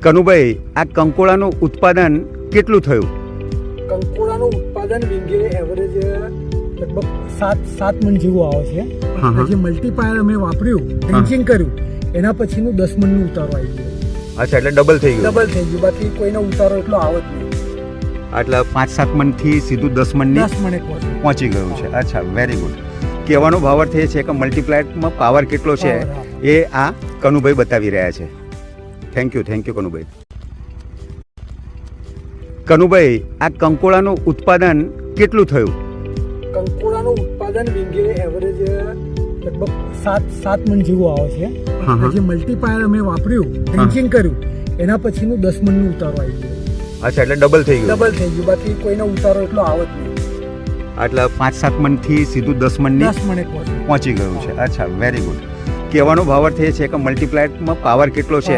કનુભાઈ, આ કંકોડાનું ઉત્પાદન કેટલું થયું? કંકોડાનું ઉત્પાદન વીંગે એવરેજ લગભગ 7 મણ જેવું આવે છે. હા, હા. જે મલ્ટીપાયર અમે વાપર્યું, ડ્રિંચિંગ કર્યું, એના પછીનું 10 મણનું ઉતારો આવી ગયો. અચ્છા, એટલે ડબલ થઈ ગયું. ડબલ થઈ ગયું. બાકી કોઈનો ઉતારો એટલો આવે જ નહીં. એટલે 5-7 મણથી સીધું 10 મણની 10 મણે પહોંચી ગયું છે. અચ્છા, વેરી ગુડ. કહેવાનો ભાવાર્થ એ છે કે મલ્ટીપ્લાયરમાં પાવર કેટલો છે એ આ કનુભાઈ બતાવી રહ્યા છે. Thank you Kanubhai. કનુભાઈ, આ કંકોડાનું ઉત્પાદન કેટલું થયું? કંકોડાનું ઉત્પાદન વીંગે એવરેજ લગભગ 7 મણ જેવું આવે છે. હા, હા. જે મલ્ટીપાયર અમે વાપર્યું, ડ્રિંચિંગ કર્યું, એના પછીનું 10 મણનું ઉતારો આવી ગયો. અચ્છા, એટલે ડબલ થઈ ગયું. ડબલ થઈ ગયું. બાકી કોઈનો ઉતારો એટલો આવે જ નહીં. એટલે 5-7 મણથી સીધું 10 મણની 10 મણે પહોંચી ગયું છે. અચ્છા, વેરી ગુડ. કહેવાનો ભાવાર્થ એ છે કે મલ્ટીપ્લાયરમાં પાવર કેટલો છે